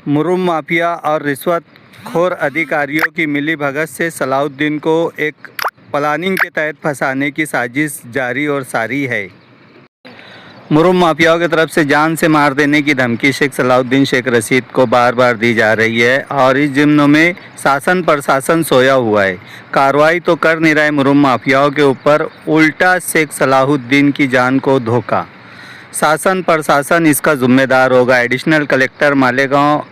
मुरुम mafia और रिश्वतखोर अधिकारियों की मिलीभगत से सलाउद्दीन को एक प्लानिंग के तहत फंसाने की साजिश जारी और सारी है। मुरुम माफियाओं की तरफ से जान से मार देने की धमकी शेख सलाउद्दीन शेख रशीद को बार बार दी जा रही है और इस ज़िम्न में शासन प्रशासन सोया हुआ है। कार्रवाई तो कर नहीं रहे मुरुम माफियाओं के ऊपर, उल्टा शेख सलाउद्दीन की जान को धोखा। शासन प्रशासन इसका जिम्मेदार होगा। एडिशनल कलेक्टर मालेगांव,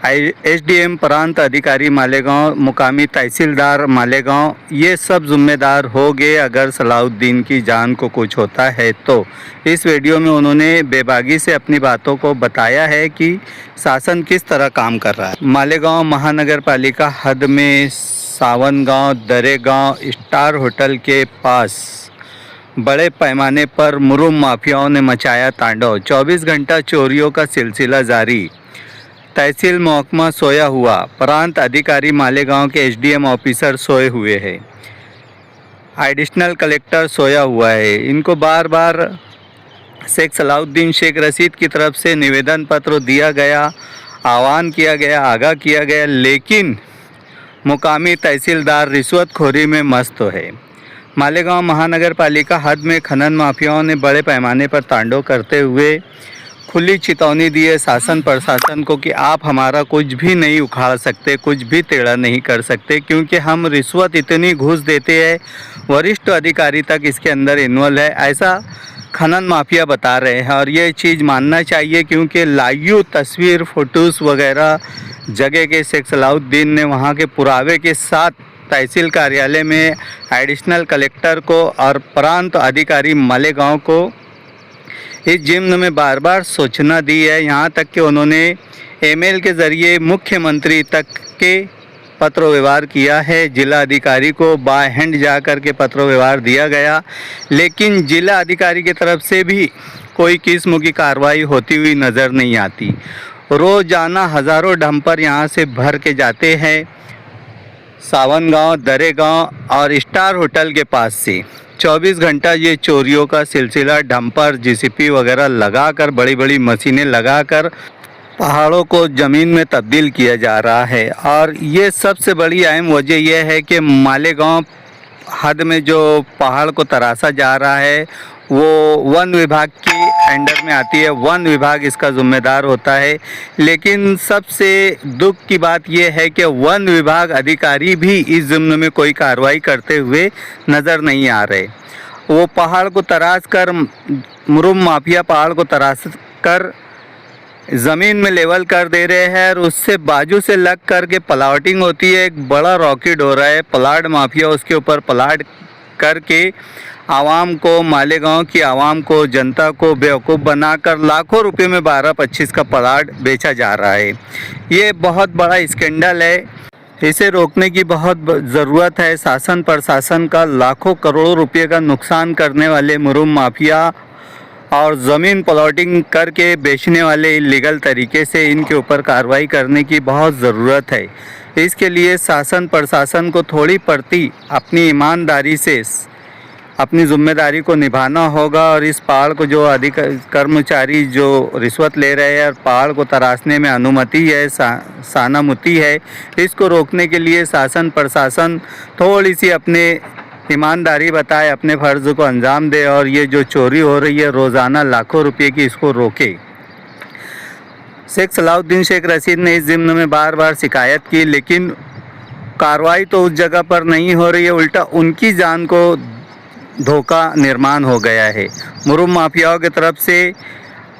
एसडीएम प्रांत अधिकारी मालेगांव, मुकामी तहसीलदार मालेगांव, ये सब जिम्मेदार होंगे अगर सलाउद्दीन की जान को कुछ होता है तो। इस वीडियो में उन्होंने बेबागी से अपनी बातों को बताया है कि शासन किस तरह काम कर रहा है। मालेगांव महानगर पालिका हद में सावन गांव दरेगांव स्टार होटल के पास बड़े पैमाने पर मुरुम माफियाओं ने मचाया तांडव। 24 घंटा चोरियों का सिलसिला जारी। तहसील महकमा सोया हुआ, प्रांत अधिकारी मालेगांव के एसडीएम ऑफिसर सोए हुए हैं, एडिशनल कलेक्टर सोया हुआ है। इनको बार बार शेख सलाउद्दीन शेख रशीद की तरफ से निवेदन पत्र दिया गया, आह्वान किया गया, आगाह किया गया, लेकिन मुकामी तहसीलदार रिश्वतखोरी में मस्त है। मालेगांव महानगर पालिका हद में खनन माफियाओं ने बड़े पैमाने पर तांडव करते हुए खुली चेतावनी दी है शासन प्रशासन को कि आप हमारा कुछ भी नहीं उखाड़ सकते, कुछ भी टेढ़ा नहीं कर सकते, क्योंकि हम रिश्वत इतनी घूस देते हैं, वरिष्ठ अधिकारी तक इसके अंदर इन्वॉल्व है, ऐसा खनन माफिया बता रहे हैं। और ये चीज़ मानना चाहिए क्योंकि लाइव तस्वीर फ़ोटोज़ वगैरह जगह के शेख सलाउद्दीन ने वहाँ के पुरावे के साथ तहसील कार्यालय में एडिशनल कलेक्टर को और प्रांत अधिकारी मालेगांव को इस ज़िम्न में बार बार सूचना दी है। यहाँ तक कि उन्होंने ईमेल के ज़रिए मुख्यमंत्री तक के पत्र व्यवहार किया है। जिला अधिकारी को बाय हैंड जा कर के पत्र व्यवहार दिया गया, लेकिन जिला अधिकारी की तरफ से भी कोई किस्म की कार्रवाई होती हुई नज़र नहीं आती। रोज़ाना हज़ारों डंपर यहाँ से भर के जाते हैं सावन गांव दरेगांव और स्टार होटल के पास से। 24 घंटा ये चोरियों का सिलसिला, डंपर जेसीबी वगैरह लगाकर, बड़ी बड़ी मशीनें लगाकर पहाड़ों को ज़मीन में तब्दील किया जा रहा है। और ये सबसे बड़ी अहम वजह यह है कि मालेगांव हद में जो पहाड़ को तराशा जा रहा है वो वन विभाग की अंडर में आती है, वन विभाग इसका जिम्मेदार होता है। लेकिन सबसे दुख की बात यह है कि वन विभाग अधिकारी भी इस ज़िम्न में कोई कार्रवाई करते हुए नज़र नहीं आ रहे। वो पहाड़ को तराश कर, मुरुम माफिया पहाड़ को तराश कर ज़मीन में लेवल कर दे रहे हैं और उससे बाजू से लग कर के प्लाटिंग होती है। एक बड़ा रॉकेट हो रहा है, प्लाट माफिया उसके ऊपर प्लाट करके आवाम को, मालेगांव की आवाम को, जनता को बेवकूफ़ बनाकर लाखों रुपए में 12-25 का प्लाट बेचा जा रहा है। ये बहुत बड़ा स्कैंडल है, इसे रोकने की बहुत ज़रूरत है। शासन प्रशासन का लाखों करोड़ों रुपए का नुकसान करने वाले मुरुम माफिया और ज़मीन प्लॉटिंग करके बेचने वाले इलीगल तरीके से इनके ऊपर कार्रवाई करने की बहुत ज़रूरत है। इसके लिए शासन प्रशासन को थोड़ी पड़ती अपनी ईमानदारी से अपनी जिम्मेदारी को निभाना होगा। और इस पहाड़ को जो कर्मचारी जो रिश्वत ले रहे हैं और पहाड़ को तराशने में अनुमति है, सहानुभूति है, इसको रोकने के लिए शासन प्रशासन थोड़ी सी अपने ईमानदारी बताए, अपने फ़र्ज़ को अंजाम दे और ये जो चोरी हो रही है रोज़ाना लाखों रुपए की, इसको रोके। शेख सलाउद्दीन शेख रशीद ने इस ज़िम्न में बार बार शिकायत की, लेकिन कार्रवाई तो उस जगह पर नहीं हो रही है, उल्टा उनकी जान को धोखा निर्माण हो गया है। मुरुम माफियाओं की तरफ से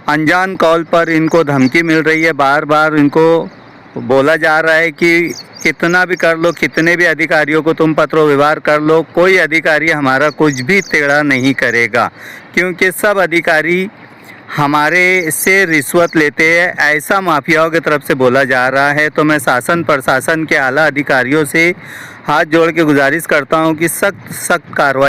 अनजान कॉल पर इनको धमकी मिल रही है। बार बार इनको बोला जा रहा है कि कितना भी कर लो, कितने भी अधिकारियों को तुम पत्र व्यवहार कर लो, कोई अधिकारी हमारा कुछ भी टेढ़ा नहीं करेगा, क्योंकि सब अधिकारी हमारे से रिश्वत लेते हैं, ऐसा माफियाओं की तरफ से बोला जा रहा है। तो मैं शासन प्रशासन के आला अधिकारियों से हाथ जोड़ के गुजारिश करता हूं कि सख्त कार्रवाई